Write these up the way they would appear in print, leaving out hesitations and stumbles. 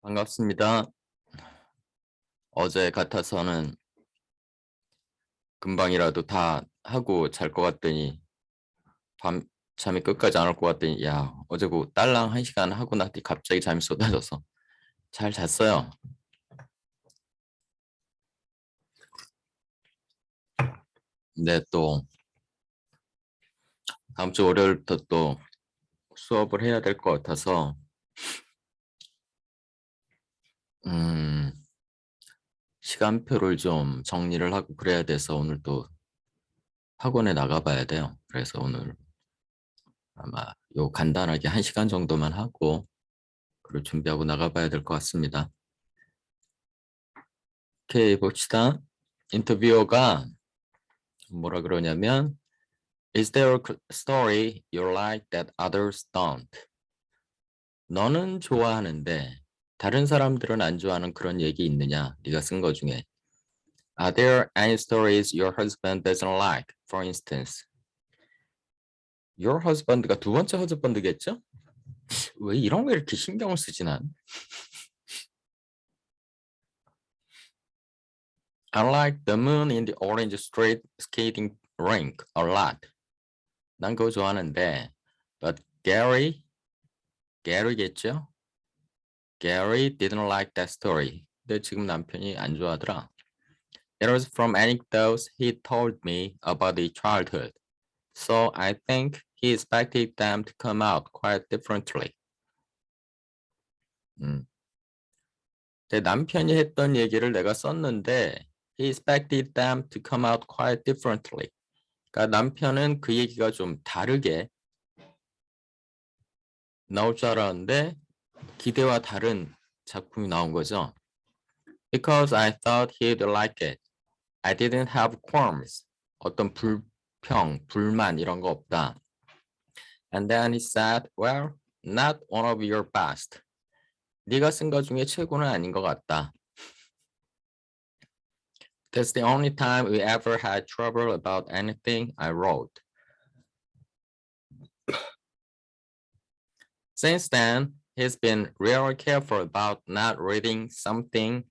반갑습니다. 어제 같아서는 금방이라도 다 하고 잘 것 같더니 밤 잠이 끝까지 안 올 것 같더니 야 어제 그 딸랑 1시간 하고 나더니 갑자기 잠이 쏟아져서 잘 잤어요. 근데 또 다음 주 월요일부터 또 수업을 해야 될 것 같아서 음 시간표를 좀 정리를 하고 그래야 돼서 오늘 또 학원에 나가봐야 돼요. 그래서 오늘 아마 요 간단하게 1시간 정도만 하고 그걸 준비하고 나가봐야 될 것 같습니다. 오케이, 봅시다. 인터뷰어가 뭐라 그러냐면 Is there a story you like that others don't? 너는 좋아하는데 다른 사람들은 안 좋아하는 그런 얘기 있느냐? 네가 쓴 거 중에. Are there any stories your husband doesn't like? For instance. Your husband가 두 번째 husband겠죠? 왜 이런 거 이렇게 신경을 쓰지 난? I like the moon in the orange street skating rink a lot. 난 그거 좋아하는데 But Gary겠죠? Gary didn't like that story. 근데 지금 남편이 안 좋아하더라. It was from anecdotes he told me about his childhood. So I think he expected them to come out quite differently. 내 남편이 했던 얘기를 내가 썼는데 he expected them to come out quite differently. 그러니까 남편은 그 얘기가 좀 다르게 나올 줄 알았는데 기대와 다른 작품이 나온 거죠. Because I thought he'd like it. I didn't have qualms. 어떤 불평, 불만 이런 거 없다. And then he said, well, not one of your best. 네가 쓴 거 중에 최고는 아닌 것 같다. That's the only time we ever had trouble about anything I wrote. Since then, he's been really careful about not reading something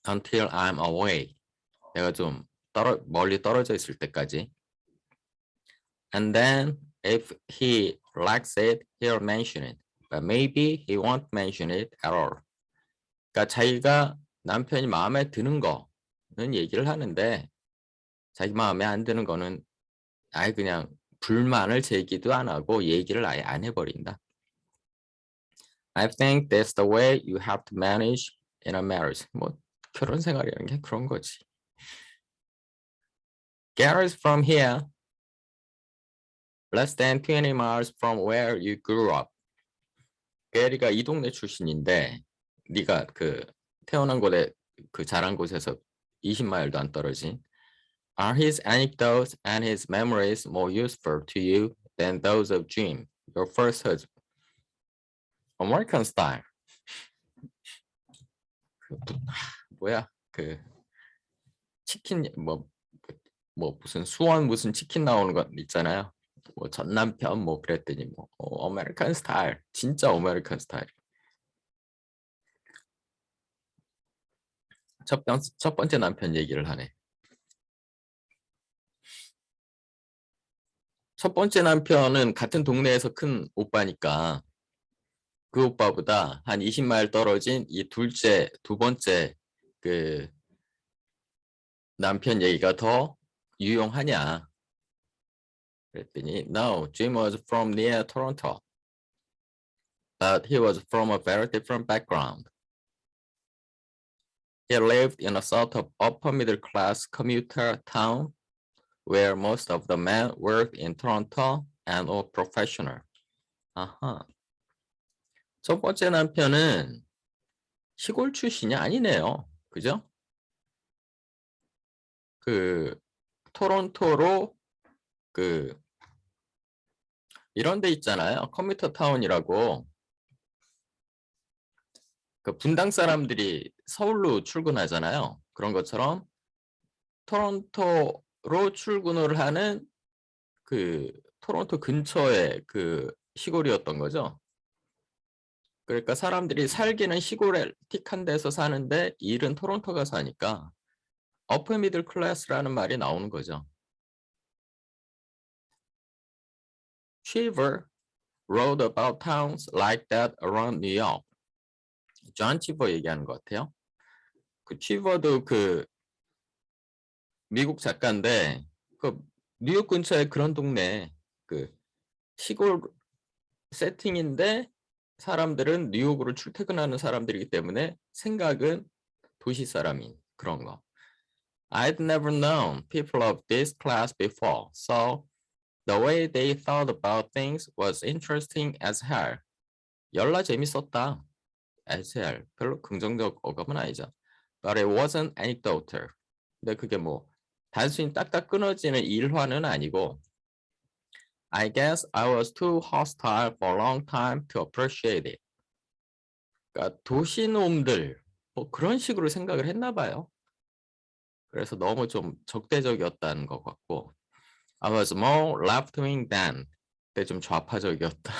until I'm away. 내가 좀 멀리 떨어져 있을 때까지. And then if he likes it, he'll mention it. But maybe he won't mention it at all. 그러니까 자기가 남편이 마음에 드는 거는 얘기를 하는데 자기 마음에 안 드는 거는 아예 그냥 불만을 제기도 안 하고 얘기를 아예 안 해버린다. I think that's the way you have to manage in a marriage. 뭐 결혼 생활이라는 게 그런 거지. Gary's from here, less than 20 miles from where you grew up. 게리가 이 동네 출신인데 네가 그 태어난 곳에 그 자란 곳에서 20마일도 안 떨어진. Are his anecdotes and his memories more useful to you than those of Jim, your first husband? American style. 뭐야 그 치킨 뭐 무슨 수원 무슨 치킨 나오는 거 있잖아요. 뭐 전 남편 뭐 그랬더니 뭐 아메리칸 스타일 진짜 아메리칸 스타일. 첫 번째 남편 얘기를 하네. 첫 번째 남편은 같은 동네에서 큰 오빠니까 그 오빠보다 한 20마일 떨어진 이 두 번째 그 남편 얘기가 더 유용하냐? 그랬더니 No, Jim was from near Toronto, but he was from a very different background. He lived in a sort of upper middle class commuter town where most of the men worked in Toronto and were professional. 아하. 첫 번째 남편은 시골 출신이 아니네요. 그죠? 그 토론토로 그 이런 데 있잖아요. 컴퓨터 타운이라고. 그 분당 사람들이 서울로 출근하잖아요. 그런 것처럼 토론토로 출근을 하는 그 토론토 근처에 그 시골이었던 거죠. 그러니까 사람들이 살기는 시골에 틱한 데서 사는데 일은 토론토 가서 하니까 upper middle class라는 말이 나오는 거죠. Cheever wrote about towns like that around New York. 존 치버 얘기하는 것 같아요. 그 치버도 그 미국 작가인데 그 뉴욕 근처에 그런 동네 그 시골 세팅인데 사람들은 뉴욕으로 출퇴근하는 사람들이기 때문에 생각은 도시 사람인 그런 거. I'd never known people of this class before, so the way they thought about things was interesting as hell. 열나 재밌었다. as hell. 별로 긍정적 어감은 아니죠. But it wasn't anecdotal. 근데 그게 뭐 단순히 딱딱 끊어지는 일화는 아니고 I guess I was too hostile for a long time to appreciate it. 그러니까 도시놈들 뭐 그런 식으로 생각을 했나 봐요. 그래서 너무 좀 적대적이었다는 것 같고 I was more left-wing then. 그때 좀 좌파적이었다.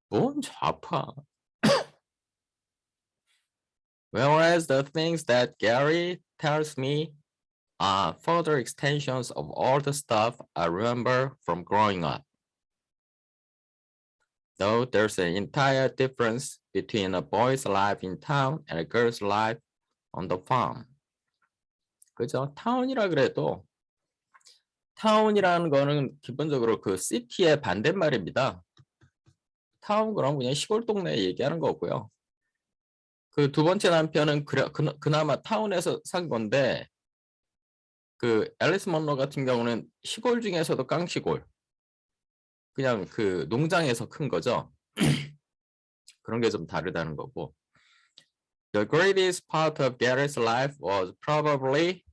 뭔 좌파? Whereas the things that Gary tells me are further extensions of all the stuff I remember from growing up. Though there's an entire difference between a boy's life in town and a girl's life on the farm. 그죠? 타운이라 그래도 타운이라는 거는 기본적으로 그 시티의 반대말입니다. 타운 그럼 그냥 시골 동네 얘기하는 거고요. 그 두 번째 남편은 그나마 타운에서 산 건데 그 앨리스 먼로 같은 경우는 시골 중에서도 깡시골. 그냥 그 농장에서 큰 거죠. 그런 게 좀 다르다는 거고. The greatest part of Gary's life was probably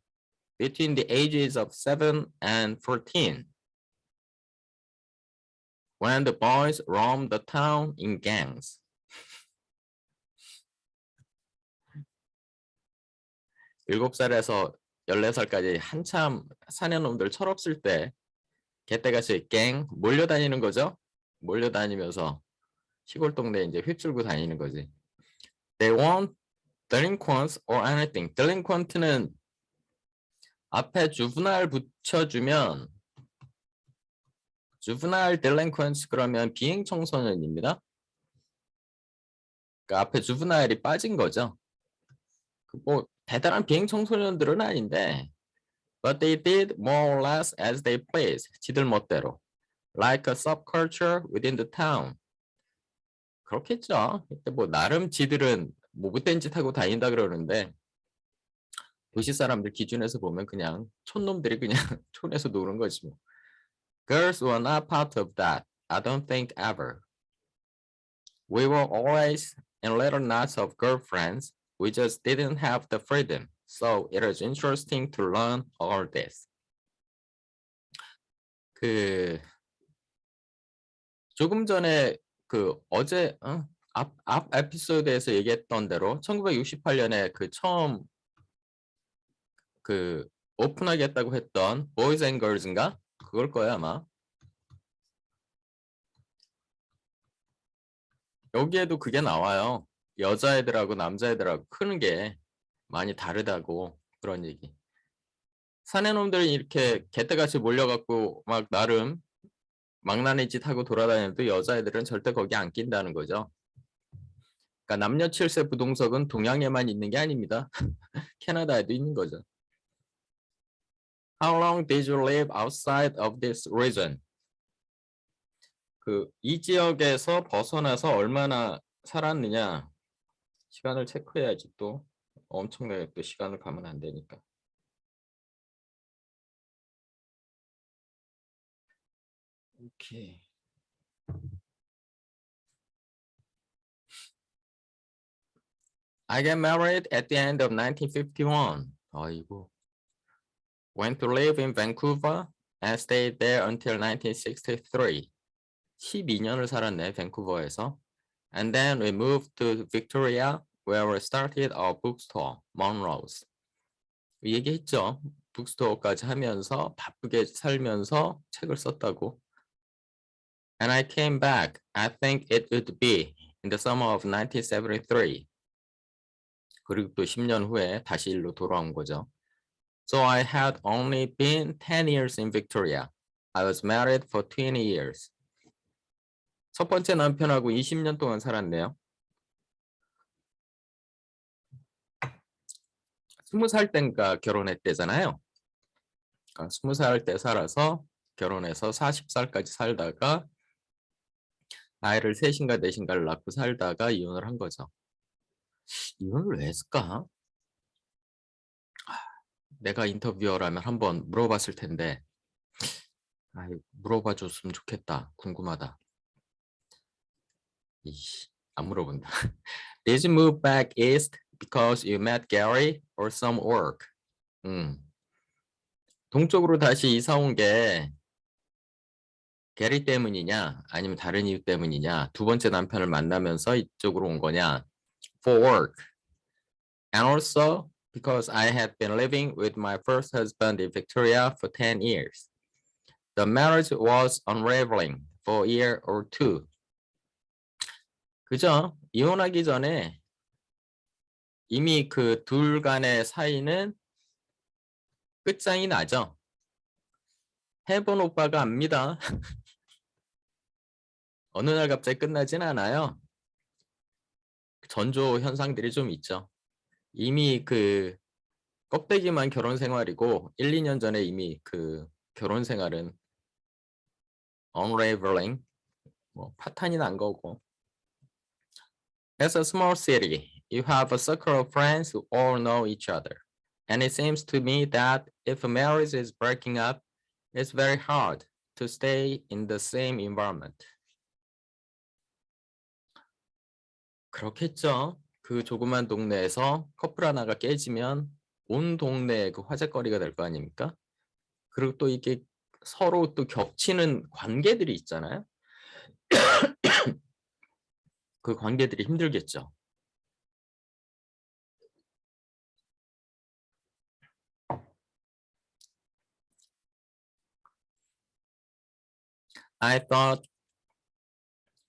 between the ages of 7 and 14. When the boys roamed the town in gangs. 7살에서 14살까지 한참 사내놈들 철없을 때 개떼같이 갱 몰려다니는 거죠. 몰려다니면서 시골 동네 이제 휩쓸고 다니는 거지. They weren't delinquents or anything. delinquent는 앞에 juvenile 붙여주면 juvenile delinquents 그러면 비행 청소년입니다. 그러니까 앞에 juvenile이 빠진 거죠. 뭐 대단한 비행 청소년들은 아닌데 but they did more or less as they pleased. 지들 멋대로. Like a subculture within the town. 그렇겠죠. 근데 뭐 나름 지들은 뭐 못된 짓 하고 다닌다 그러는데 도시 사람들 기준에서 보면 그냥 촌놈들이 그냥 촌에서 노는 거지 뭐. Girls were not part of that. I don't think ever. We were always in little knots of girlfriends. We just didn't have the freedom. So it is interesting to learn all this. 그 조금 전에 그 어제 앞 에피소드에서 얘기했던 대로 1968년에 그 처음 그 오픈하겠다고 했던 Boys and Girls인가? 그걸 거야 아마. 여기에도 그게 나와요. 여자애들하고 남자애들하고 크는 게 많이 다르다고 그런 얘기. 사내놈들이 이렇게 개떼같이 몰려갖고 막 나름 망나니 짓 하고 돌아다녀도 여자애들은 절대 거기 안 낀다는 거죠. 그러니까 남녀 7세 부동석은 동양에만 있는 게 아닙니다. 캐나다에도 있는 거죠. How long did you live outside of this region? 그 이 지역에서 벗어나서 얼마나 살았느냐? 시간을 체크해야지 또 엄청나게 또 시간을 가면 안 되니까. 오케이. I got married at the end of 1951. 아이고. Went to live in Vancouver and stayed there until 1963. 12년을 살았네, 밴쿠버에서. And then we moved to Victoria, where we started our bookstore, Monroe's. 얘기했죠. 북스토어까지 하면서 바쁘게 살면서 책을 썼다고. And I came back. I think it would be in the summer of 1973. 그리고 또 10년 후에 다시 일로 돌아온 거죠. So I had only been 10 years in Victoria. I was married for 20 years. 첫 번째 남편하고 20년 동안 살았네요. 20살 땐가 결혼했대잖아요. 그러니까 20살 때 살아서 결혼해서 40살까지 살다가 아이를 셋인가 넷인가를 낳고 살다가 이혼을 한 거죠. 이혼을 왜 했을까? 내가 인터뷰어라면 한번 물어봤을 텐데 물어봐 줬으면 좋겠다. 궁금하다. 안 물어본다. Did you move back east because you met Gary or some work? 동쪽으로 다시 이사 온 게 게리 때문이냐 아니면 다른 이유 때문이냐, 두 번째 남편을 만나면서 이쪽으로 온 거냐. For work. And also because I had been living with my first husband in Victoria for 10 years. The marriage was unraveling for a year or two. 그죠? 이혼하기 전에 이미 그 둘 간의 사이는 끝장이 나죠. 해본 오빠가 압니다. 어느 날 갑자기 끝나진 않아요. 전조 현상들이 좀 있죠. 이미 그 껍데기만 결혼 생활이고 1, 2년 전에 이미 그 결혼 생활은 unraveling, 뭐 파탄이 난 거고. As a small city, you have a circle of friends who all know each other. And it seems to me that if a marriage is breaking up, it's very hard to stay in the same environment. 그렇겠죠. 그 조그만 동네에서 커플 하나가 깨지면 온 동네에 그 화제거리가 될 거 아닙니까? 그리고 또 이게 서로 또 겹치는 관계들이 있잖아요. 그 관계들이 힘들겠죠. I thought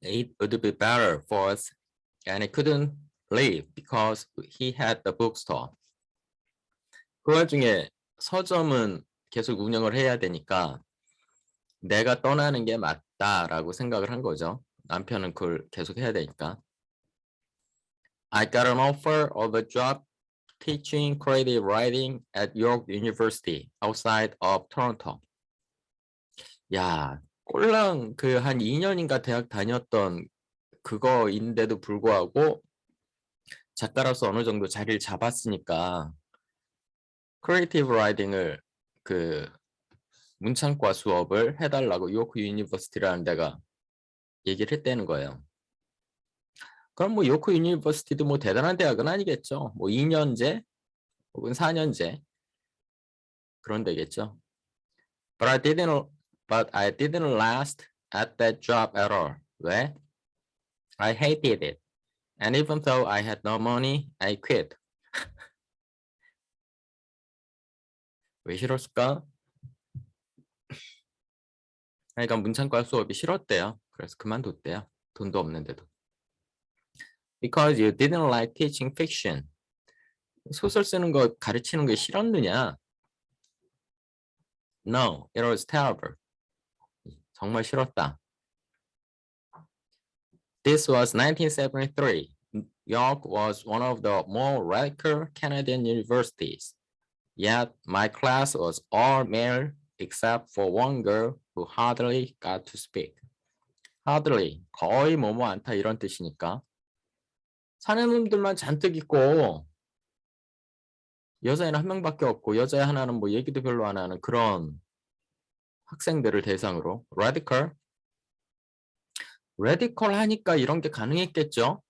it would be better for us, and he couldn't leave because he had the bookstore. 그 와중에 서점은 계속 운영을 해야 되니까 내가 떠나는 게 맞다라고 생각을 한 거죠. 남편은 그걸 계속 해야 되니까. I got an offer of a job teaching creative writing at York University outside of Toronto. 야, 꼴랑 그 한 2년인가 대학 다녔던 그거인데도 불구하고 작가로서 어느 정도 자리를 잡았으니까 크리에이티브 라이팅을 그 문창과 수업을 해달라고 요크 유니버시티라는 데가 얘기를 했다는 거예요. 그럼 뭐 요크 유니버시티도 뭐 대단한 대학은 아니겠죠. 뭐 2년제 혹은 4년제 그런 데겠죠. But I didn't last at that job at all. 왜? I hated it. And even though I had no money, I quit. 왜 싫었을까? 그러니까 문창과 수업이 싫었대요. 그래서 그만뒀대요. 돈도 없는데도. Because you didn't like teaching fiction. 소설 쓰는 거 가르치는 게 싫었느냐? No, it was terrible. 정말 싫었다. This was 1973. York was one of the more radical Canadian universities. Yet my class was all male except for one girl who hardly got to speak. hardly, 거의 뭐뭐 않다 이런 뜻이니까. 사는 놈들만 잔뜩 있고 여자애는 한 명밖에 없고 여자애 하나는 뭐 얘기도 별로 안 하는 그런 학생들을 대상으로. radical 하니까 이런 게 가능했겠죠.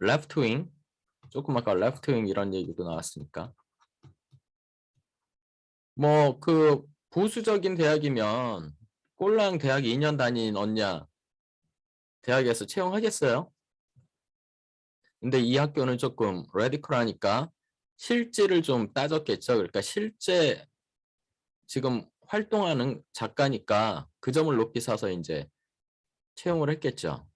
left wing, 조금 아까 left wing 이런 얘기도 나왔으니까. 뭐 그 보수적인 대학이면 꼴랑 대학 2년 다닌 언냐 대학에서 채용하겠어요? 근데 이 학교는 조금 레디컬하니까 실제를 좀 따졌겠죠. 그러니까 실제 지금 활동하는 작가니까 그 점을 높이 사서 이제 채용을 했겠죠.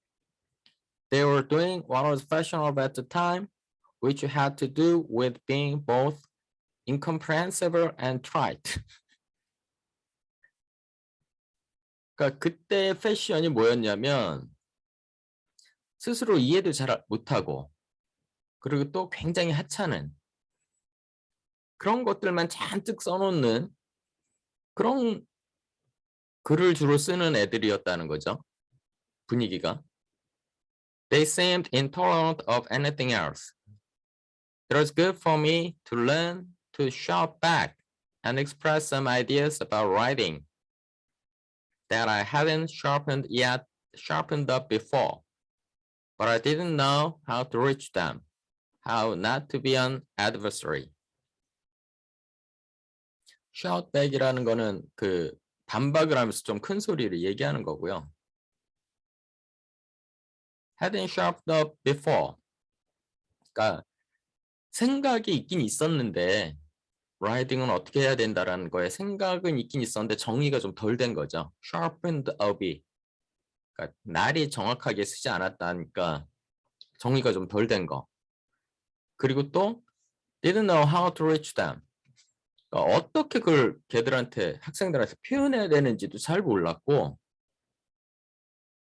They were doing what was fashionable at the time, which had to do with being both incomprehensible and trite. 그러니까 그때 패션이 뭐였냐면 스스로 이해도 잘 못하고 그리고 또 굉장히 하찮은 그런 것들만 잔뜩 써놓는 그런 글을 주로 쓰는 애들이었다는 거죠. 분위기가. They seemed intolerant of anything else. It was good for me to learn to shout back and express some ideas about writing that I hadn't sharpened up before. But I didn't know how to reach them, how not to be an adversary. shout back이라는 거는 그 반박을 하면서 좀 큰 소리를 얘기하는 거고요. hadn't sharpened up before. 그러니까 생각이 있긴 있었는데 writing은 어떻게 해야 된다라는 거에 생각은 있긴 있었는데 정의가 좀 덜 된 거죠. sharpened up이 그러니까 날이 정확하게 쓰지 않았다니까 정의가 좀 덜 된 거. 그리고 또 didn't know how to reach them. 그러니까 어떻게 그걸 걔들한테 학생들한테 표현해야 되는지도 잘 몰랐고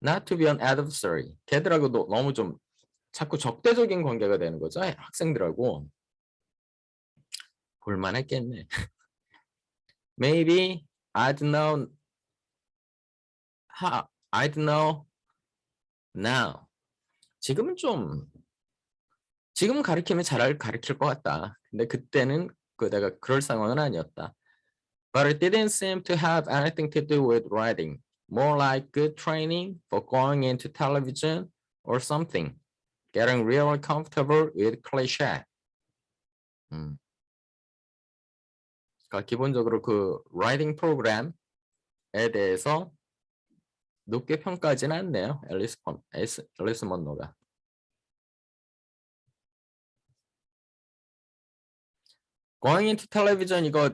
not to be an adversary. 걔들하고도 너무 좀 자꾸 적대적인 관계가 되는 거죠. 학생들하고. 볼만했겠네. Maybe I'd know now. 지금은 지금 가르치면 잘 가르칠 것 같다. 근데 그때는 내가 그럴 상황은 아니었다. But it didn't seem to have anything to do with writing. More like good training for going into television or something. Getting really comfortable with cliché. 그러니까 기본적으로 그 writing 프로그램에 대해서 높게 평가하지는 않네요. 앨리스 먼로가. Going into television 이거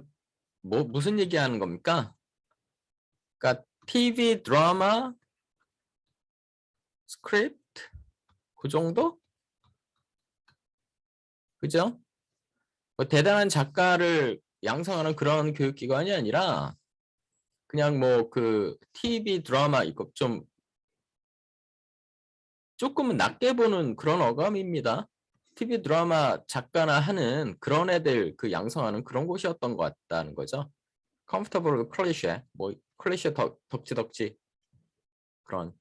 무슨 얘기하는 겁니까? 그러니까 TV 드라마 스크립트 그 정도? 그죠? 뭐 대단한 작가를 양성하는 그런 교육기관이 아니라 그냥 뭐 그 TV 드라마 이거 좀 조금은 낮게 보는 그런 어감입니다. TV 드라마 작가나 하는 그런 애들 그 양성하는 그런 곳이었던 것 같다는 거죠. comfortable 클리셰 뭐 클리셰 덕지덕지 그런.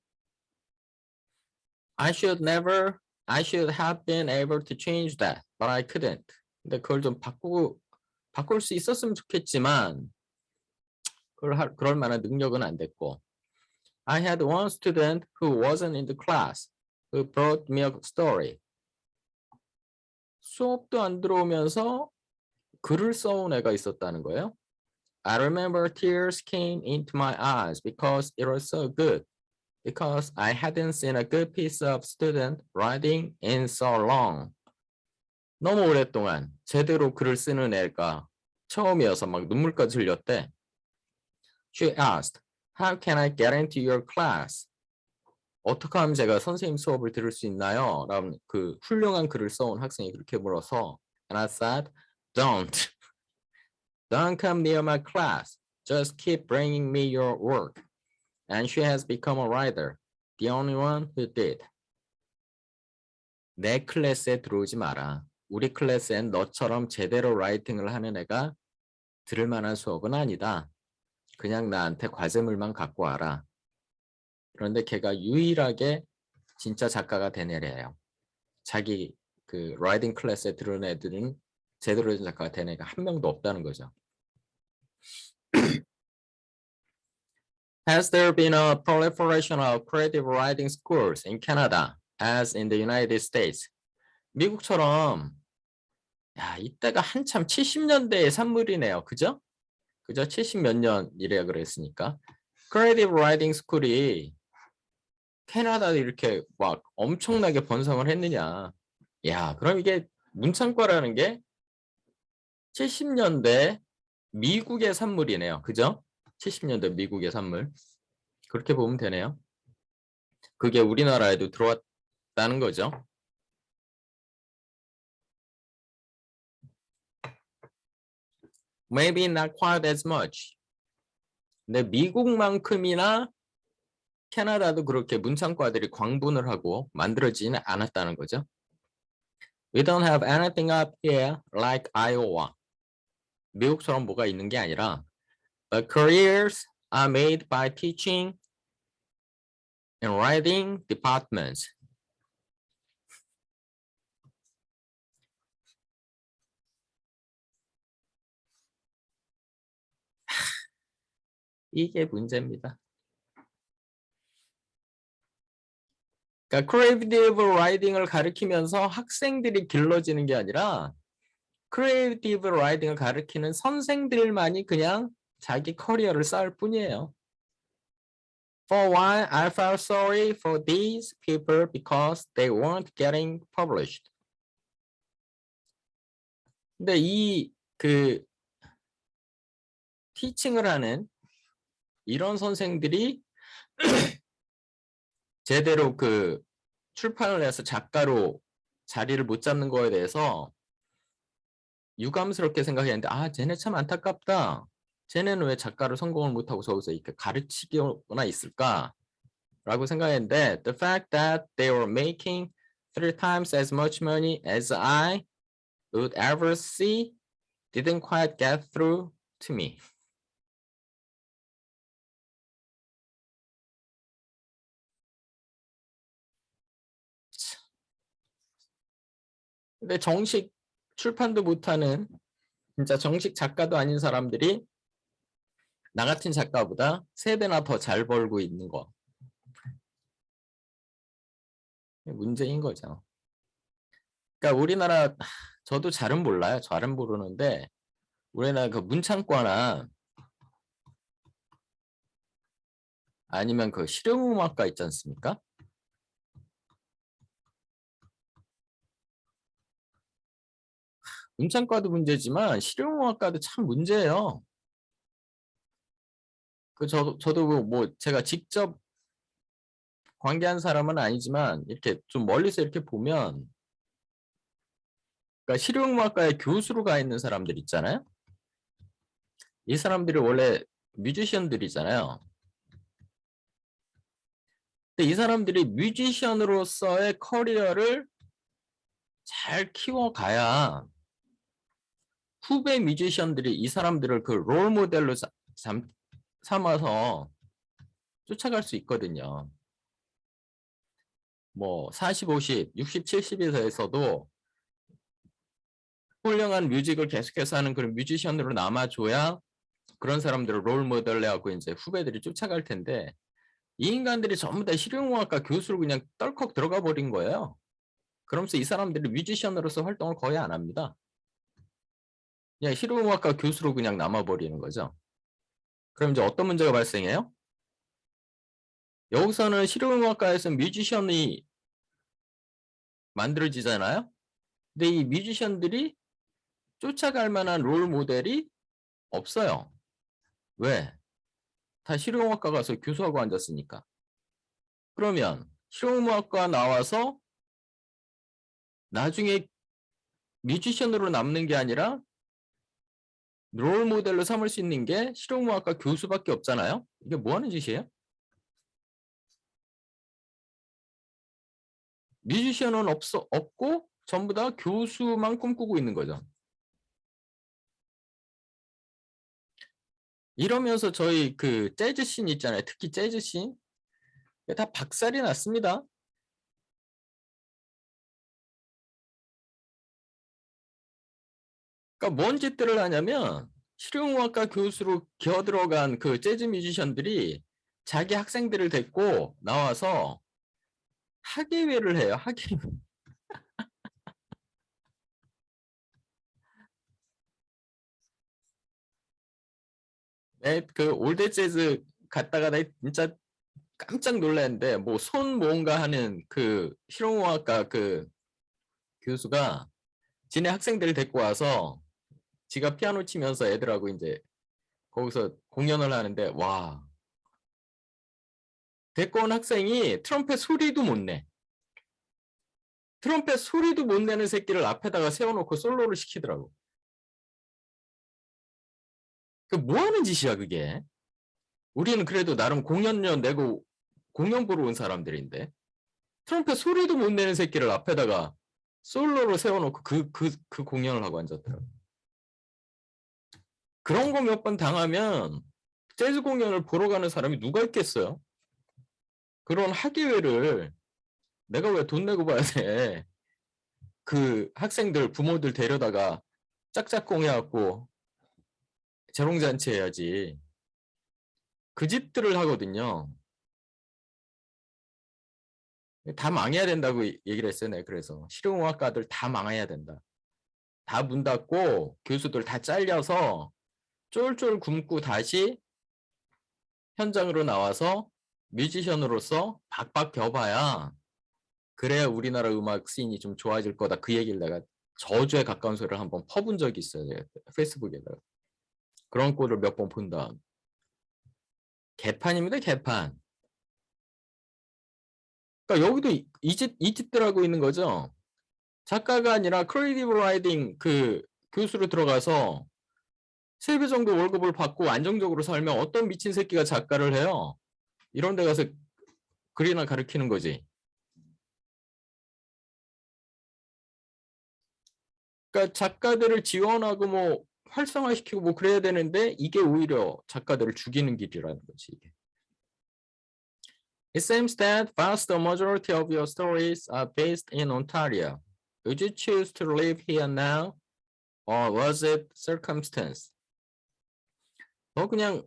I should have been able to change that, but I couldn't. 근데 그걸 좀 바꿀 수 있었으면 좋겠지만 그럴 만한 능력은 안 됐고. I had one student who wasn't in the class who brought me a story. 수업도 안 들어오면서 글을 써온 애가 있었다는 거예요. I remember tears came into my eyes because it was so good. Because I hadn't seen a good piece of student writing in so long. 너무 오랫동안 제대로 글을 쓰는 애가 처음이어서 막 눈물까지 흘렸대. She asked, how can I get into your class? 어떻게 하면 제가 선생님 수업을 들을 수 있나요? 라는 그 훌륭한 글을 써온 학생이 그렇게 물어서 And I said, don't come near my class. Just keep bringing me your work. And she has become a writer, the only one who did. 내 클래스에 들어오지 마라. 우리 클래스엔 너처럼 제대로 라이팅을 하는 애가 들을 만한 수업은 아니다. 그냥 나한테 과제물만 갖고 와라. 그런데 걔가 유일하게 진짜 작가가 된 애래요. 자기 그 라이팅 클래스에 들어온 애들은 제대로 된 작가가 된 애가 한 명도 없다는 거죠. Has there been a proliferation of creative writing schools in Canada as in the United States? 미국처럼 이때가 한참 70년대의 산물이네요. 그죠? 70몇 년이래야 그랬으니까. Creative Writing School이 캐나다에 이렇게 막 엄청나게 번성을 했느냐. 그럼 이게 문창과라는 게 70년대 미국의 산물이네요. 그죠? 70년대 미국의 산물. 그렇게 보면 되네요. 그게 우리나라에도 않았다는 거죠. Maybe not quite as much. 근데 미국만큼이나 캐나다도 그렇게 문창과들이 광분을 하고 만들어지지는 않았다는 거죠. We don't have anything up here like Iowa. 미국처럼 뭐가 있는 게 아니라 But careers are made by teaching and writing departments. 이게 문제입니다. 그러니까 creative writing을 가르치면서 학생들이 길러지는 게 아니라 creative writing을 가르치는 선생들만이 그냥 자기 커리어를 쌓을 뿐이에요. For a while, I felt sorry for these people because they weren't getting published. 근데 이 티칭을 하는 이런 선생들이 제대로 출판을 해서 작가로 자리를 못 잡는 거에 대해서 유감스럽게 생각했는데 쟤네 참 안타깝다. 쟤네는 왜 작가로 성공을 못하고 저기서 이렇게 가르치거나 있을까? 라고 생각했는데 the fact that they were making 3 times as much money as I would ever see didn't quite get through to me. 근데 정식 출판도 못하는 진짜 정식 작가도 아닌 사람들이 나 같은 작가보다 3배나 더 잘 벌고 있는 거. 문제인 거죠. 그러니까 우리나라 저도 잘은 몰라요. 잘은 모르는데 우리나라 문창과나 아니면 실용음악과 있지 않습니까? 문창과도 문제지만 실용음악과도 참 문제예요. 저도 제가 직접 관계한 사람은 아니지만 이렇게 좀 멀리서 이렇게 보면 그러니까 실용음악과에 교수로 가 있는 사람들 있잖아요. 이 사람들이 원래 뮤지션들이잖아요. 근데 이 사람들이 뮤지션으로서의 커리어를 잘 키워가야 후배 뮤지션들이 이 사람들을 롤 모델로 삼아서 쫓아갈 수 있거든요. 40, 50, 60, 70에서도 훌륭한 뮤직을 계속해서 하는 그런 뮤지션으로 남아줘야 그런 사람들을 롤 모델로 하고 이제 후배들이 쫓아갈 텐데 이 인간들이 전부 다 실용음악과 교수로 그냥 떨컥 들어가 버린 거예요. 그러면서 이 사람들이 뮤지션으로서 활동을 거의 안 합니다. 그냥 실용음악과 교수로 그냥 남아버리는 거죠. 그럼 이제 어떤 문제가 발생해요? 여기서는 실용음악과에서 뮤지션이 만들어지잖아요. 근데 이 뮤지션들이 쫓아갈 만한 롤 모델이 없어요. 왜? 다 실용음악과 가서 교수하고 앉았으니까. 그러면 실용음악과 나와서 나중에 뮤지션으로 남는 게 아니라 롤 모델로 삼을 수 있는 게 실용음악과 교수밖에 없잖아요. 이게 뭐 하는 짓이에요? 뮤지션은 없고 전부 다 교수만 꿈꾸고 있는 거죠. 이러면서 저희 재즈 씬 있잖아요. 특히 재즈 씬. 다 박살이 났습니다. 그러니까 뭔 짓들을 하냐면 실용음악과 교수로 기어들어간 재즈 뮤지션들이 자기 학생들을 데리고 나와서 학예회를 해요. 학예회. 네, 올드 재즈 갔다가 나 진짜 깜짝 놀랐는데 손 뭔가 하는 실용음악과 교수가 지네 학생들을 데리고 와서 지가 피아노 치면서 애들하고 이제 거기서 공연을 하는데 와 데리고 온 학생이 트럼펫 소리도 못 내. 트럼펫 소리도 못 내는 새끼를 앞에다가 세워놓고 솔로를 시키더라고. 그 뭐 하는 짓이야 그게. 우리는 그래도 나름 공연료 내고 공연 보러 온 사람들인데 트럼펫 소리도 못 내는 새끼를 앞에다가 솔로로 세워놓고 그 공연을 하고 앉았더라고. 그런 거 몇 번 당하면 재즈 공연을 보러 가는 사람이 누가 있겠어요? 그런 학예회를 내가 왜 돈 내고 봐야 돼. 그 학생들 부모들 데려다가 짝짝꿍 해갖고 재롱잔치 해야지. 그 집들을 하거든요. 다 망해야 된다고 얘기를 했어요. 네, 그래서 실용음악가들 다 망해야 된다. 다 문 닫고 교수들 다 잘려서 쫄쫄 굶고 다시 현장으로 나와서 뮤지션으로서 박박 겨봐야 그래야 우리나라 음악 씬이 좀 좋아질 거다. 그 얘기를 내가 저주에 가까운 소리를 한번 퍼본 적이 있어요. 페이스북에다가. 그런 꼴을 몇 번 본 다음. 개판입니다. 개판. 그러니까 여기도 이 짓들 하고 있는 거죠. 작가가 아니라 크리에이티브 라이팅 그 교수로 들어가서 3배 정도 월급을 받고 안정적으로 살면 어떤 미친 새끼가 작가를 해요. 이런 데 가서 글이나 가르치는 거지. 그러니까 작가들을 지원하고 뭐 활성화시키고 뭐 그래야 되는데 이게 오히려 작가들을 죽이는 길이라는 거지. 이게. It seems that vast majority of your stories are based in Ontario. Would you choose to live here now, or was it circumstance? 너 그냥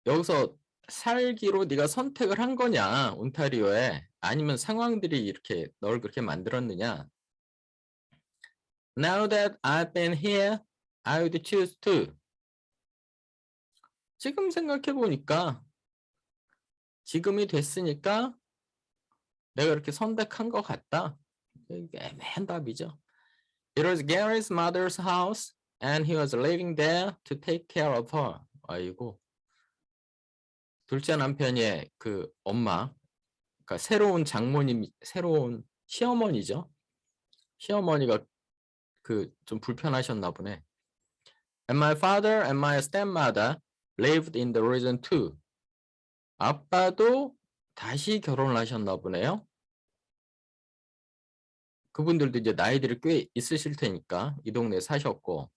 여기서 살기로 네가 선택을 한 거냐, 온타리오에. 아니면 상황들이 이렇게 널 그렇게 만들었느냐. Now that I've been here, I would choose to. 지금 생각해 보니까 지금이 됐으니까 내가 이렇게 선택한 것 같다. 애매한 답이죠. It was Gary's mother's house and he was living there to take care of her. 아이고. 둘째 남편의 그 엄마, 그러니까 새로운 장모님, 새로운 시어머니죠. 시어머니가 그 좀 불편하셨나 보네. And my father and my stepmother lived in the region too. 아빠도 다시 결혼을 하셨나 보네요. 그분들도 이제 나이들이 꽤 있으실 테니까 이 동네에 사셨고.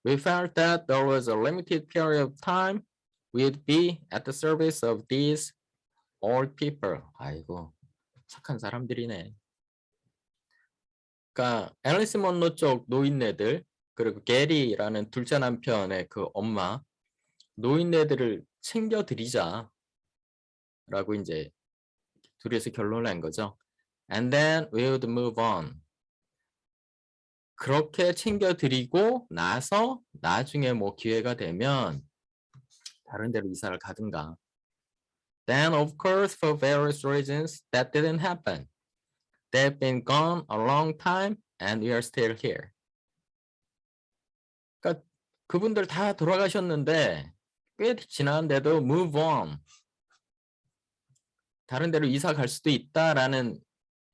We felt that there was a limited period of time we'd be at the service of these old people. 아이고, 착한 사람들이네. 그러니까 앨리스 먼로 쪽 노인네들 그리고 게리라는 둘째 남편의 그 엄마 노인네들을 챙겨드리자 라고 이제 둘이서 결론을 낸 거죠. And then we would move on. 그렇게 챙겨드리고 나서 나중에 뭐 기회가 되면 다른 데로 이사를 가든가. Then of course for various reasons that didn't happen. They've been gone a long time and we are still here. 그러니까 그분들 다 돌아가셨는데 꽤 지났는데도 move on. 다른 데로 이사 갈 수도 있다라는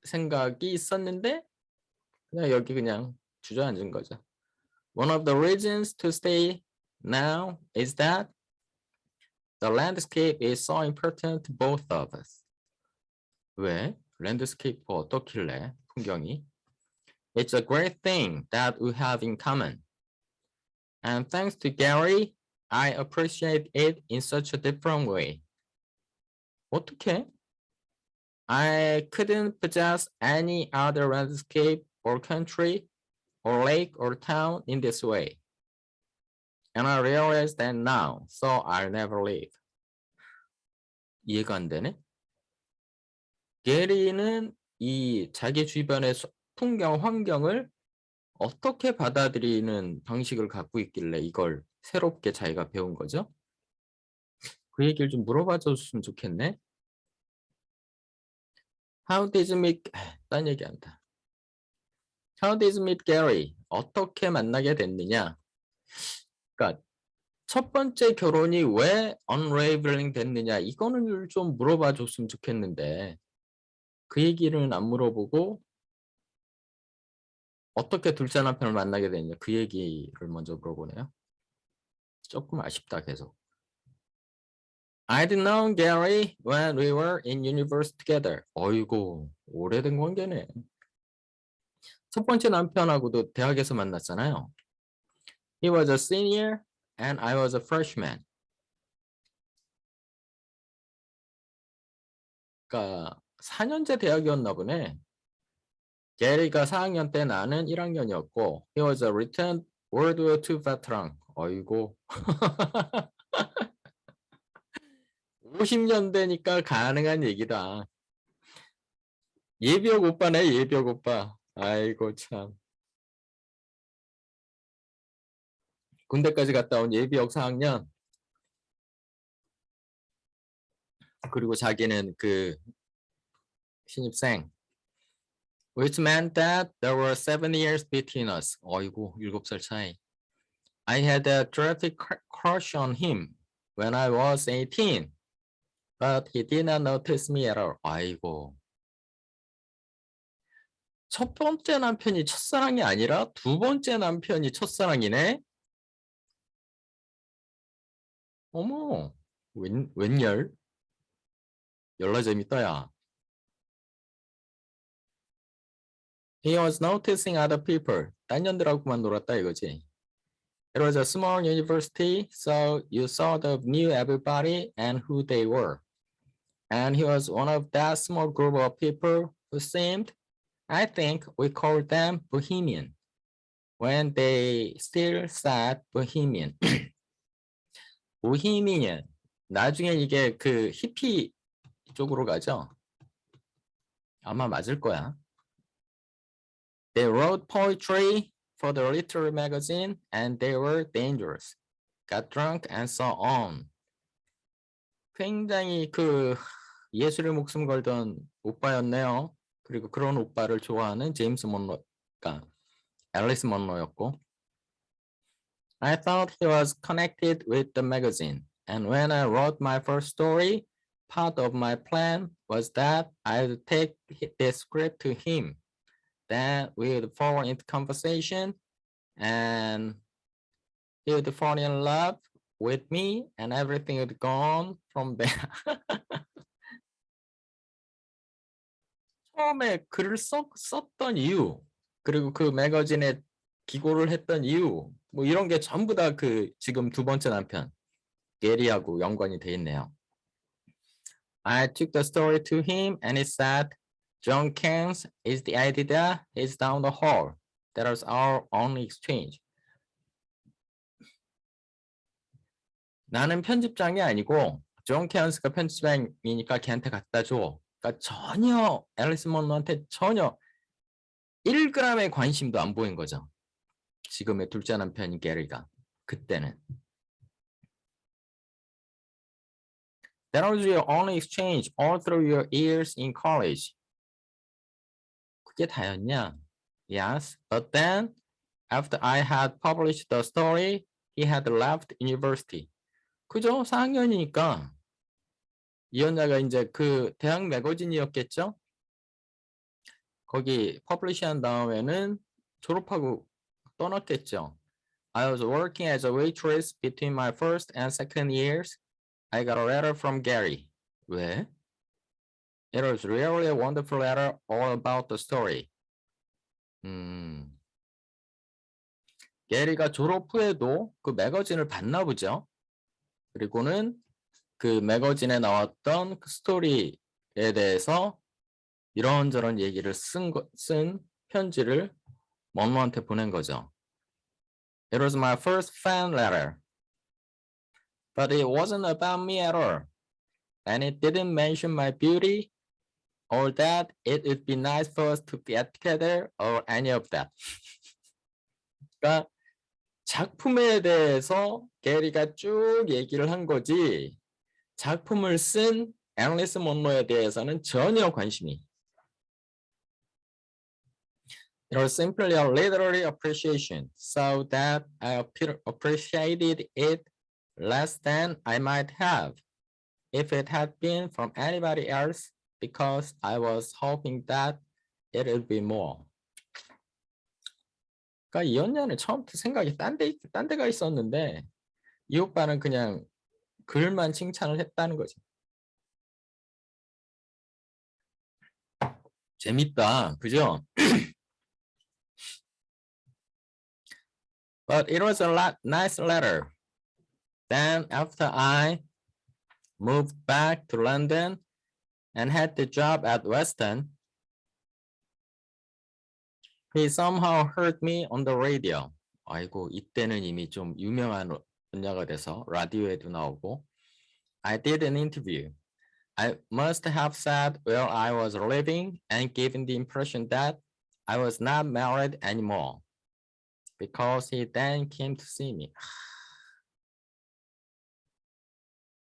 생각이 있었는데 그냥 여기 그냥 주저앉은 거죠. One of the reasons to stay now is that the landscape is so important to both of us. 왜? 랜드스케이프가 어떻길래 풍경이? It's a great thing that we have in common. And thanks to Gary, I appreciate it in such a different way. 어떻게? I couldn't possess any other landscape or country or lake or town in this way. And I realize that now, so I'll never leave. 이해가 안 되네? 게리는 이 자기 주변의 풍경, 환경을 어떻게 받아들이는 방식을 갖고 있길래 이걸 새롭게 자기가 배운 거죠? 그 얘기를 좀 물어봐 줬으면 좋겠네. How did you meet? 딴 얘기한다. How did you meet Gary? 어떻게 만나게 됐느냐? 그러니까 첫 번째 결혼이 왜 unraveling 됐느냐? 이거는 좀 물어봐 줬으면 좋겠는데 그 얘기는 안 물어보고 어떻게 둘째 남편을 만나게 됐냐 그 얘기를 먼저 물어보네요. 조금 아쉽다 계속. I'd known Gary when we were in university together. 어이구 오래된 관계네. 첫 번째 남편하고도 대학에서 만났잖아요. He was a senior and I was a freshman. 그러니까 4년제 대학이었나 보네. 게리가 4학년 때 나는 1학년이었고 He was a returned World War II veteran. 어이구 50년대니까 가능한 얘기다. 예비역 오빠네 예비역 오빠. 아이고 참. 군대까지 갔다 온 예비역 4학년. 그리고 자기는 그 신입생. Which meant that there were 7 years between us. 어이구 7살 차이. I had a terrific crush on him when I was 18. But he did not notice me at all. 아이고. 첫 번째 남편이 첫사랑이 아니라 두 번째 남편이 첫사랑이네? 어머, 웬열? 열나 재밌다, 야. He was noticing other people. 딴 년들하고만 놀았다 이거지. It was a small university, so you sort of knew everybody and who they were. And he was one of that small group of people who seemed, I think we called them bohemian, when they still said bohemian. 보히미안. 나중에 이게 그 히피 쪽으로 가죠. 아마 맞을 거야. They wrote poetry for the literary magazine and they were dangerous. Got drunk and so on. 굉장히 그 예술에 목숨 걸던 오빠였네요. 그리고 그런 오빠를 좋아하는 제임스 먼로가 앨리스 먼로였고. I thought he was connected with the magazine. And when I wrote my first story, part of my plan was that I would take the script to him. Then we would fall into conversation and he would fall in love with me and everything would go on from there. 처음에 글을 썼던 이유, 그리고 그 매거진에 기고를 했던 이유, 뭐 이런 게 전부 다 그 지금 두 번째 남편 게리하고 연관이 돼 있네요. I took the story to him and he said, John Keynes is the idea, he's down the hall. That was our only exchange. 나는 편집장이 아니고 존 케언스가 편집장이니까 걔한테 갖다 줘. 그러니까 전혀 앨리스 먼로한테 전혀 1g의 관심도 안 보인 거죠. 지금의 둘째 남편인 게리가 그때는. That was your only exchange all through your years in college. 그게 다였냐? Yes, but then after I had published the story, he had left university. 그죠? 4학년이니까 이현자가 이제 그 대학 매거진이었겠죠? 거기 퍼블리시한 다음에는 졸업하고 떠났겠죠. I was working as a waitress between my first and second years. I got a letter from Gary. 왜? It was really a wonderful letter all about the story. 게리가 졸업 후에도 그 매거진을 봤나 보죠. 그리고는 그 매거진에 나왔던 그 스토리에 대해서 이런저런 얘기를 쓴 편지를 먼로한테 보낸 거죠. It was my first fan letter. But it wasn't about me at all. And it didn't mention my beauty or that it would be nice for us to get together or any of that. 그러니까 작품에 대해서 게리가 쭉 얘기를 한 거지 작품을 쓴 앨리스 먼로에 대해서는 전혀 관심이. It was simply a literary appreciation, so that I appreciated it less than I might have if it had been from anybody else, because I was hoping that it would be more. 그러니까 이언니는 처음부터 생각이 딴 데가 있었는데 이 오빠는 그냥 글만 칭찬을 했다는 거지. 재밌다, 그죠? But it was a nice letter. Then after I moved back to London and had the job at Weston, he somehow heard me on the radio. 아이고, 이때는 이미 좀 유명한 언니가 돼서 라디오에도 나오고. I did an interview. I must have said where I was living and given the impression that I was not married anymore because he then came to see me.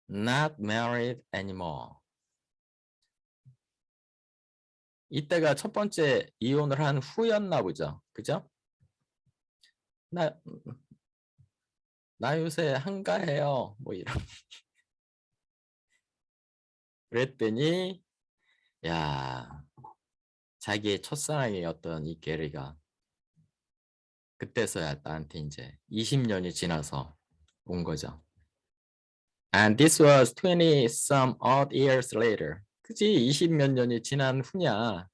Not married anymore. 이때가 첫 번째 이혼을 한 후였나 보죠. 그죠? 나 요새 한가해요. 뭐 이런. 그랬더니 야, 자기의 첫사랑이었던 이 게리가 그때서야 나한테 이제 20년이 지나서 온 거죠. And this was 20 some odd years later. 그지? 20 몇 년이 지난 후냐.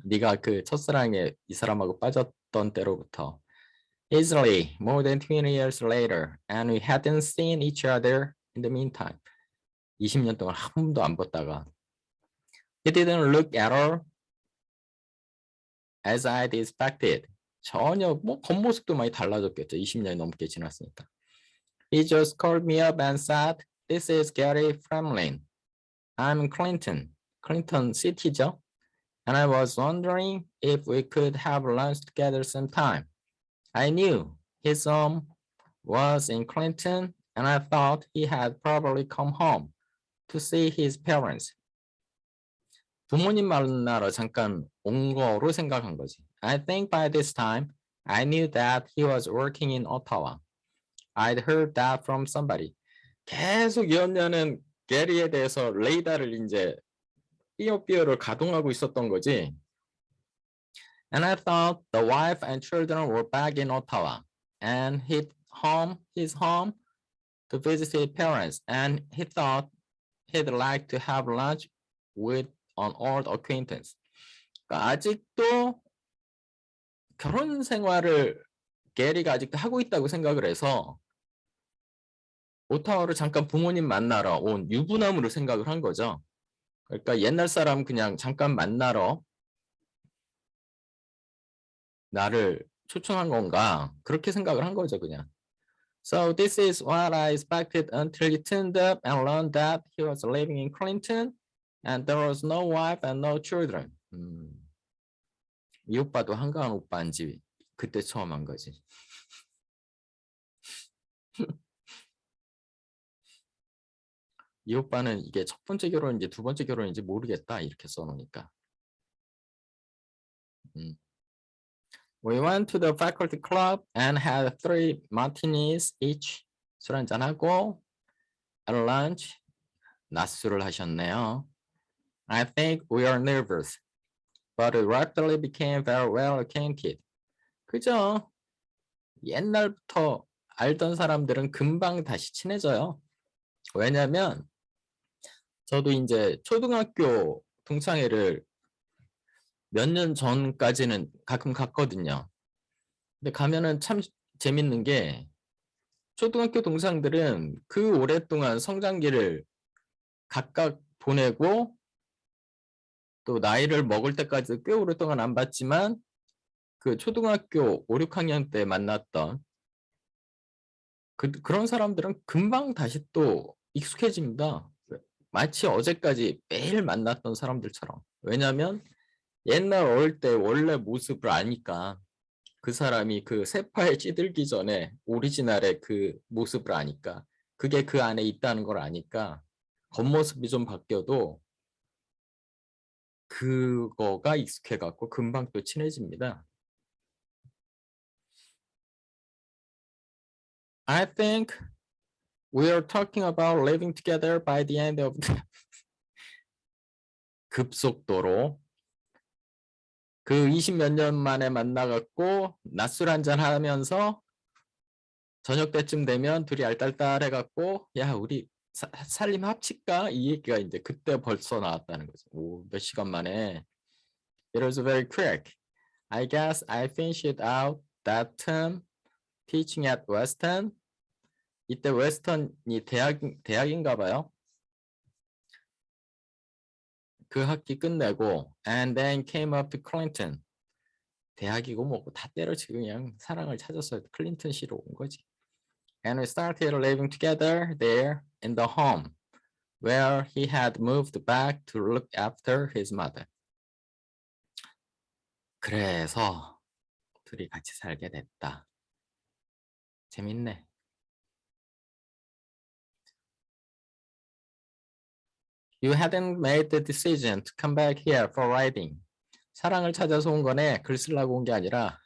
네가 그 첫사랑에 이 사람하고 빠졌던 때로부터. Easily more than 20 years later, and we hadn't seen each other in the meantime. 20년 동안 한 번도 안 봤다가 He didn't look at all as I'd expected. 전혀 뭐 겉모습도 많이 달라졌겠죠. 20년이 넘게 지났으니까. He just called me up and said, "This is Gary Fremlin. I'm Clinton. Clinton City죠. And I was wondering if we could have lunch together sometime." I knew his home was in Clinton, and I thought he had probably come home to see his parents. 부모님 만나러 잠깐 온 거로 생각한 거지. I think by this time, I knew that he was working in Ottawa. I'd heard that from somebody. 계속 이 언니는 게리에 대해서 레이더를 이제 삐어삐어를 가동하고 있었던 거지. And I thought the wife and children were back in Ottawa, and his home to visit his parents, and he thought he'd like to have lunch with an old acquaintance. 그러니까 아직도 결혼 생활을 게리가 아직도 하고 있다고 생각을 해서 오타와를 잠깐 부모님 만나러 온 유부남으로 생각을 한 거죠. 그러니까 옛날 사람 그냥 잠깐 만나러 나를 초청한 건가 그렇게 생각을 한 거죠 그냥. So this is what I expected until he turned up and learned that he was living in Clinton and there was no wife and no children. 이 오빠도 한가한 오빠인지 그때 처음 한 거지. 이 오빠는 이게 첫 번째 결혼인지 두 번째 결혼인지 모르겠다 이렇게 써놓으니까. We went to the faculty club and had 3 martinis each. 술 한잔하고 at lunch 낮술을 하셨네요. I think we are nervous, but we rapidly became very well acquainted. 그죠? 옛날부터 알던 사람들은 금방 다시 친해져요. 왜냐면 저도 이제 초등학교 동창회를 몇 년 전까지는 가끔 갔거든요. 근데 가면은 참 재밌는 게 초등학교 동창들은 그 오랫동안 성장기를 각각 보내고 또 나이를 먹을 때까지 꽤 오랫동안 안 봤지만 그 초등학교 5, 6학년 때 만났던 그런 사람들은 금방 다시 또 익숙해집니다. 마치 어제까지 매일 만났던 사람들처럼. 왜냐하면 옛날 어릴 때 원래 모습을 아니까 그 사람이 그 세파에 찌들기 전에 오리지널의 그 모습을 아니까 그게 그 안에 있다는 걸 아니까 겉모습이 좀 바뀌어도 그거가 익숙해갖고 금방 또 친해집니다. I think we are talking about living together by the end of the 급속도로 그 20몇 년 만에 만나갖고 낮술 한잔 하면서 저녁 때쯤 되면 둘이 알딸딸해갖고 야 우리 살림 합칠까? 이 얘기가 이제 그때 벌써 나왔다는 거죠. 오, 몇 시간 만에. It was very quick. I guess I finished out that term teaching at Western. 이때 웨스턴이 대학인가 봐요. 그 학기 끝내고 and then came up to Clinton. 대학이고 뭐고 다 때려치고 그냥 사랑을 찾아서 클린턴시로 온 거지. And we started living together there in the home where he had moved back to look after his mother. 그래서 둘이 같이 살게 됐다. 재밌네. You hadn't made the decision to come back here for writing. 사랑을 찾아서 온 거네. 글 쓰려고 온 게 아니라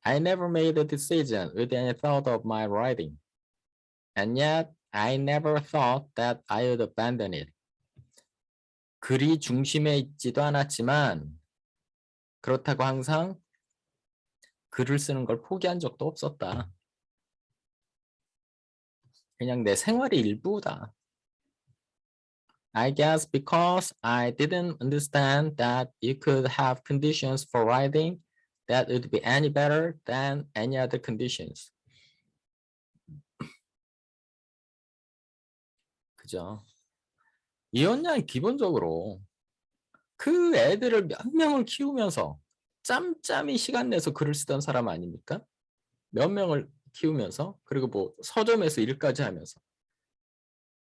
I never made a decision with any thought of my writing. And yet I never thought that I would abandon it. 글이 중심에 있지도 않았지만 그렇다고 항상 글을 쓰는 걸 포기한 적도 없었다. 그냥 내 생활의 일부다. I guess because I didn't understand that you could have conditions for writing that would be any better than any other conditions. 그죠? 이혼녀는 기본적으로 그 애들을 몇 명을 키우면서 짬짬이 시간 내서 글을 쓰던 사람 아닙니까? 몇 명을 키우면서 그리고 뭐 서점에서 일까지 하면서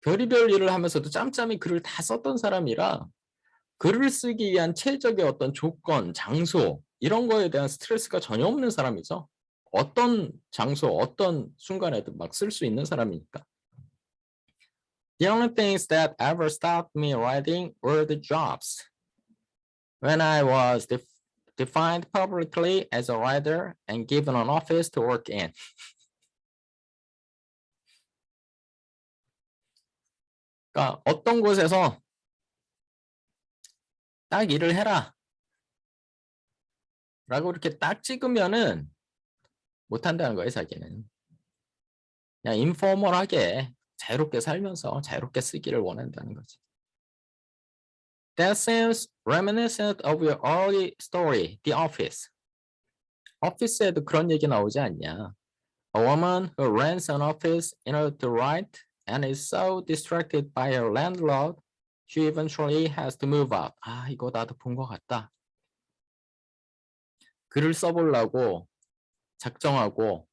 별의별 일을 하면서도 짬짬이 글을 다 썼던 사람이라 글을 쓰기 위한 최적의 어떤 조건, 장소 이런 거에 대한 스트레스가 전혀 없는 사람이죠. 어떤 장소, 어떤 순간에도 막 쓸 수 있는 사람이니까. The only things that ever stopped me writing were the jobs. When I was defined publicly as a writer and given an office to work in. 그러니까 어떤 곳에서 딱 일을 해라 라고 이렇게 딱 찍으면은 못한다는 거예요, 자기는. 그냥 인포멀하게 자유롭게 살면서 자유롭게 쓰기를 원한다는 거지. That seems reminiscent of your early story, The Office. Office에도 그런 얘기 나오지 않냐. A woman who rents an office in order to write and is so distracted by her landlord, she eventually has to move out. 아, 이거 나도 본 것 같다. 글을 써보려고 작정하고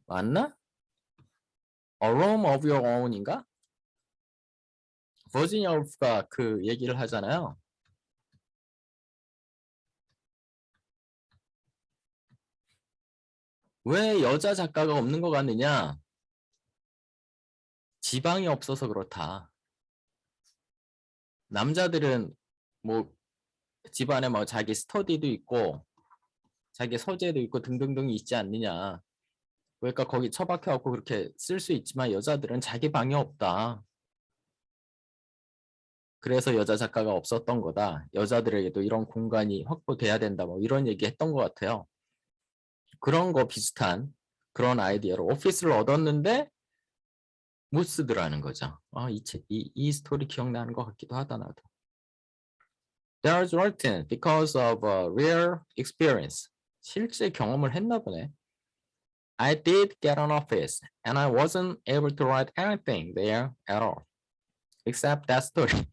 맞나? A Room of Your Own인가? 버지니아 울프가 그 얘기를 하잖아요. 왜 여자 작가가 없는 것 같느냐? 지방이 없어서 그렇다. 남자들은 뭐 집안에 뭐 자기 스터디도 있고 자기 서재도 있고 등등등 있지 않느냐. 그러니까 거기 처박혀갖고 그렇게 쓸 수 있지만 여자들은 자기 방이 없다. 그래서 여자 작가가 없었던 거다. 여자들에게도 이런 공간이 확보돼야 된다. 뭐 이런 얘기 했던 것 같아요. 그런 거 비슷한 그런 아이디어로 오피스를 얻었는데 못 쓰더라는 거죠. 아, 이 스토리 기억나는 것 같기도 하다 나도. There's written because of a real experience. 실제 경험을 했나 보네. I did get an office and I wasn't able to write anything there at all. Except that story.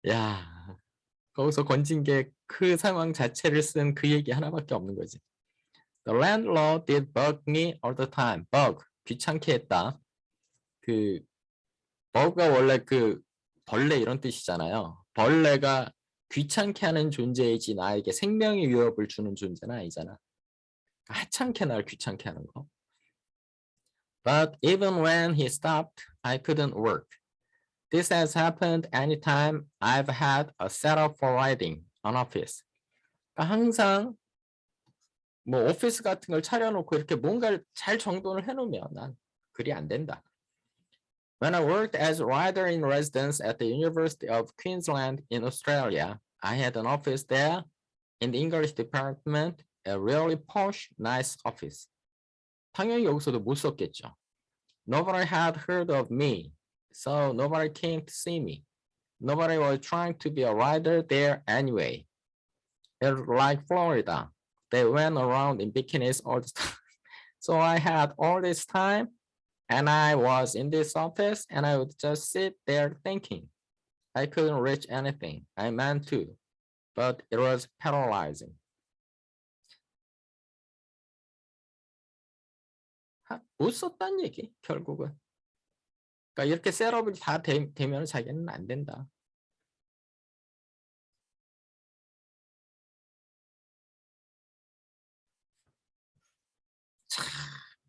야, 거기서 건진 게 그 상황 자체를 쓴 그 얘기 하나밖에 없는 거지. The landlord did bug me all the time. bug, 귀찮게 했다. 그 bug가 원래 그 벌레 이런 뜻이잖아요. 벌레가 귀찮게 하는 존재이지 나에게 생명의 위협을 주는 존재는 아니잖아. 하찮게 날 귀찮게 하는 거. But even when he stopped, I couldn't work. This has happened anytime I've had a setup for writing on Office. 그러니까 항상 뭐 오피스 같은 걸 차려놓고 이렇게 뭔가를 잘 정돈을 해놓으면 난 그리 안 된다. When I worked as a writer in residence at the University of Queensland in Australia, I had an office there in the English department, a really posh, nice office. 당연히 여기서도 못 썼겠죠. Nobody had heard of me, so nobody came to see me. Nobody was trying to be a writer there anyway. It's like Florida. They went around in bikinis all the time. So I had all this time and I was in this office and I would just sit there thinking. I couldn't reach anything. I meant to, but it was paralyzing. 못 썼단 얘기, 결국은. 그러니까 이렇게 셋업이 다 되면 자기는 안 된다. 참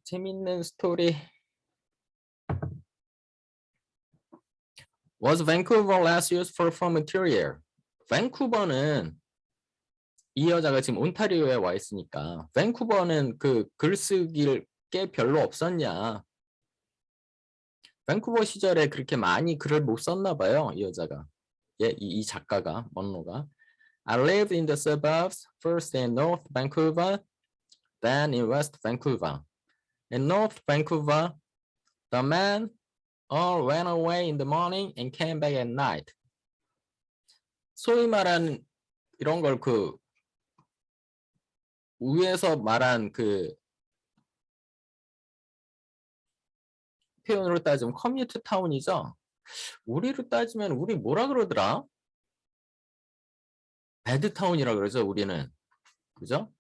재밌는 스토리. Was Vancouver last used for film material? 밴쿠버는 이 여자가 지금 온타리오에 와 있으니까 밴쿠버는 그 글쓰기를 게 별로 없었냐. 밴쿠버 시절에 그렇게 많이 글을 못 썼나 봐요. 이 여자가. 예, 이 작가가, 먼로가. I lived in the suburbs, first in North Vancouver, then in West Vancouver. In North Vancouver, the men all went away in the morning and came back at night. 소위 말하는 이런 걸 그 위에서 말한 그 표현으로 따지면 커뮤니티 타운이죠. 우리로 따지면 우리 뭐라 그러더라? 배드타운이라 그러죠, 우리는. 그죠?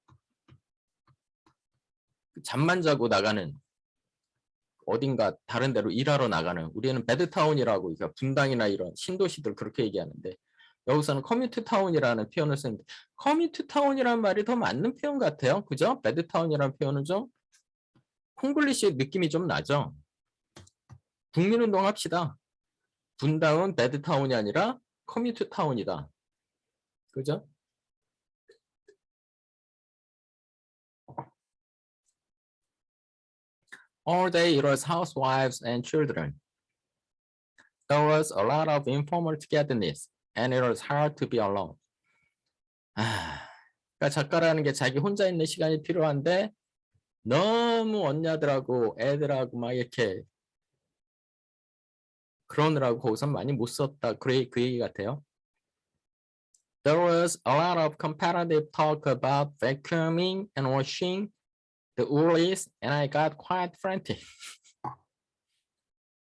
잠만 자고 나가는, 어딘가 다른 데로 일하러 나가는, 우리는 배드타운이라고, 그러니까 분당이나 이런 신도시들 그렇게 얘기하는데, 여기서는 커뮤니티 타운이라는 표현을 쓰는데, 커뮤니티 타운이라는 말이 더 맞는 표현 같아요. 그죠? 배드타운이라는 표현은 좀 콩글리시 느낌이 좀 나죠? 국민운동 합시다. 분당은 배드타운이 아니라 커뮤니티 타운이다. 그죠? All day it was housewives and children. There was a lot of informal togetherness, and it was hard to be alone. 그러니까 작가라는 게 자기 혼자 있는 시간이 필요한데 너무 언니들하고 애들하고 막 이렇게 그러느라고 거기서 많이 못 썼다. 그 얘기 같아요. There was a lot of competitive talk about vacuuming and washing the woolies, and I got quite frantic.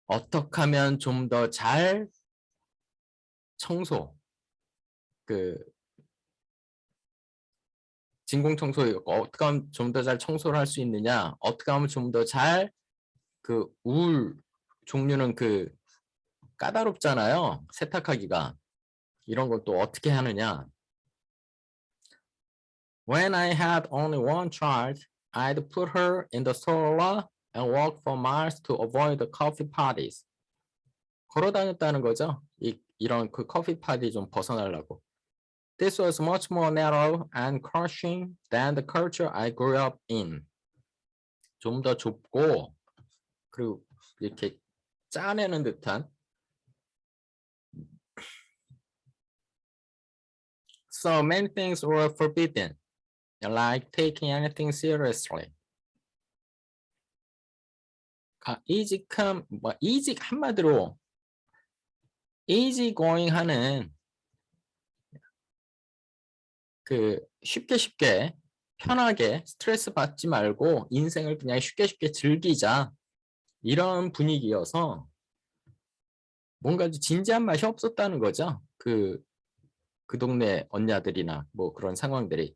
어떻게 하면 좀 더 잘 청소, 진공 청소 어떻게 하면 좀 더 잘 청소를 할 수 있느냐, 어떻게 하면 좀 더 잘 울 종류는 까다롭잖아요. 세탁하기가. 이런 걸 또 어떻게 하느냐. When I had only one child, I'd put her in the stroller and walk for miles to avoid the coffee parties. 걸어 다녔다는 거죠. 이런 커피 파티 좀 벗어나려고. This was much more narrow and crushing than the culture I grew up in. 좀 더 좁고 그리고 이렇게 짜내는 듯한. So many things were forbidden, like taking anything seriously. easy 한마디로 easy going 하는 쉽게 편하게 스트레스 받지 말고 인생을 그냥 쉽게 즐기자 이런 분위기여서 뭔가 진지한 맛이 없었다는 거죠. 그 동네 언니들이나 뭐 그런 상황들이.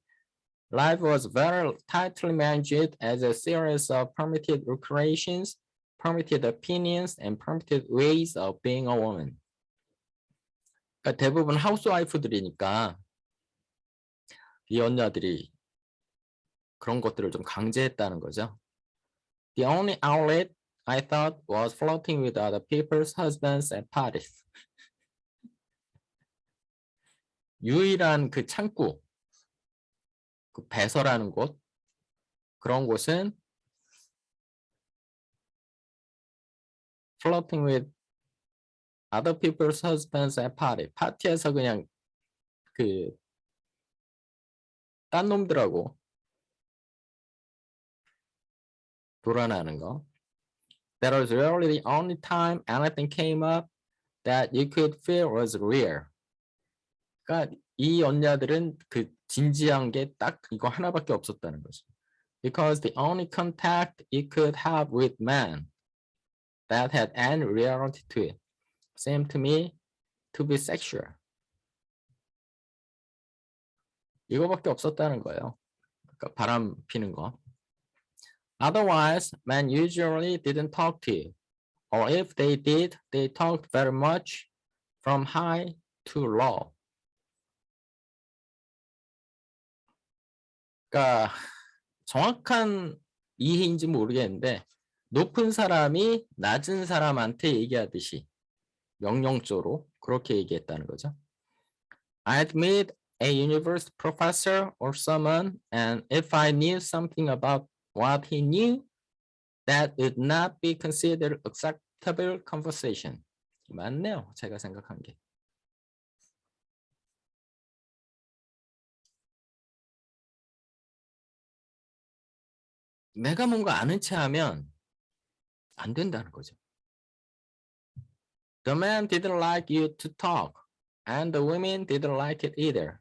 Life was very tightly managed as a series of permitted recreations, permitted opinions, and permitted ways of being a woman. 그러니까 대부분 하우스와이프들이니까 이 언니들이 그런 것들을 좀 강제했다는 거죠. The only outlet I thought was flirting with other people's husbands at parties. 유일한 창구, 배설하는 곳, 그런 곳은 flirting with other people's husbands at party. 파티에서 그냥 그 딴 놈들하고 돌아나는 거. That was really the only time anything came up that you could feel was real. 그러니까 이 언니들은 그 진지한 게 딱 이거 하나밖에 없었다는 거죠. Because the only contact you could have with men that had any reality to it seemed to me to be sexual. 이거밖에 없었다는 거예요. 그러니까 바람 피는 거. Otherwise, men usually didn't talk to you. Or if they did, they talked very much from high to low. 그러니까 정확한 이해인지 모르겠는데 높은 사람이 낮은 사람한테 얘기하듯이 명령조로 그렇게 얘기했다는 거죠. I'd meet a university professor or someone, and if I knew something about what he knew, that would not be considered acceptable conversation. 맞네요. 제가 생각한 게. 내가 뭔가 아는 체 하면 안 된다는 거죠. The man didn't like you to talk, and the women didn't like it either.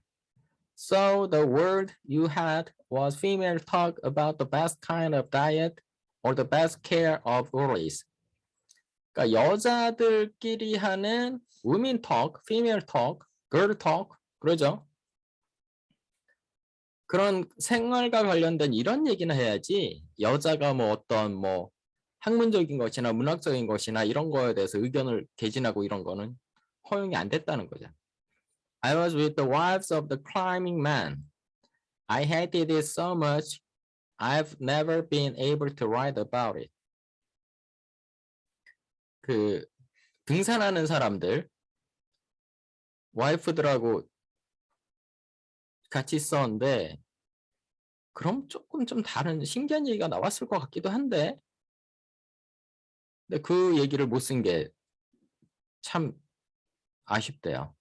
So the word you had was female talk about the best kind of diet or the best care of girls. 그러니까 여자들끼리 하는 women talk, female talk, girl talk 그러죠. 그런 생활과 관련된 이런 얘기는 해야지 여자가 뭐 어떤 뭐 학문적인 것이나 문학적인 것이나 이런 거에 대해서 의견을 개진하고 이런 거는 허용이 안 됐다는 거죠. I was with the wives of the climbing man. I hated it so much. I've never been able to write about it. 그 등산하는 사람들 와이프들하고 같이 있었는데 그럼 조금 좀 다른 신기한 얘기가 나왔을 것 같기도 한데 근데 그 얘기를 못 쓴 게 참 아쉽대요.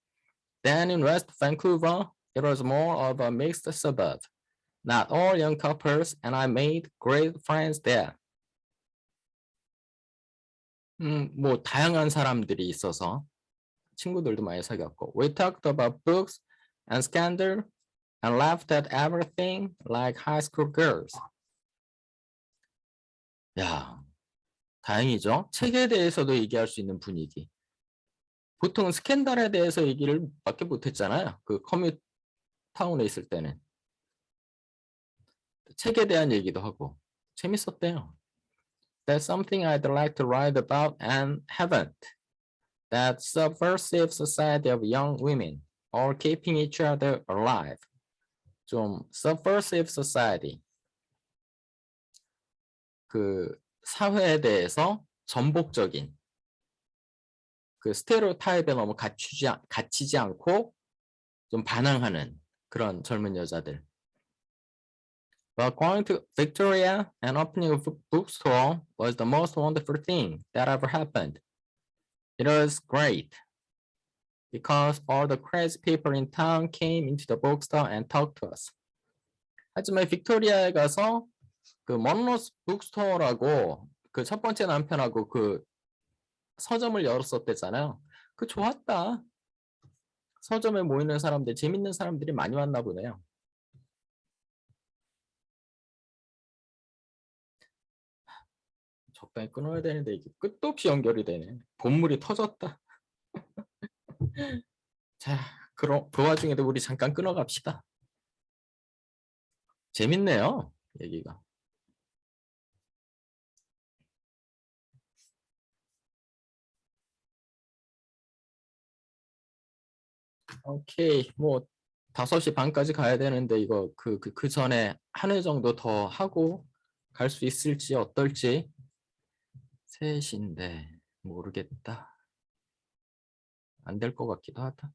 Then in West Vancouver, it was more of a mixed suburb. Not all young couples, and I made great friends there. 뭐 다양한 사람들이 있어서 친구들도 많이 사귀었고. We talked about books and scandal and laughed at everything like high school girls. 야, 다행이죠. 책에 대해서도 얘기할 수 있는 분위기. 보통 스캔들에 대해서 얘기를 밖에 못했잖아요. 그 커뮤 타운에 있을 때는. 책에 대한 얘기도 하고 재밌었대요. That's something I'd like to write about and haven't. That subversive society of young women, all keeping each other alive. 좀 subversive society. 그 사회에 대해서 전복적인 그 스테레오타입에 너무 갇히지 않고 좀 반항하는 그런 젊은 여자들. But going to Victoria and opening a bookstore was the most wonderful thing that ever happened. It was great because all the crazy people in town came into the bookstore and talked to us. 하지만 빅토리아에 가서 그 먼로스 북스토어라고 그 첫 번째 남편하고 그 서점을 열었었대잖아요. 그 좋았다. 서점에 모이는 사람들, 재밌는 사람들이 많이 왔나 보네요. 적당히 끊어야 되는데 이게 끝도 없이 연결이 되네. 본물이 터졌다. 자, 그럼 그 와중에도 우리 잠깐 끊어갑시다. 재밌네요, 얘기가. 오케이, 뭐 5시 반까지 가야 되는데 이거 그 전에 한 회 정도 더 하고 갈 수 있을지 어떨지 3시인데 모르겠다. 안 될 것 같기도 하다.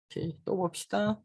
오케이, 또 봅시다.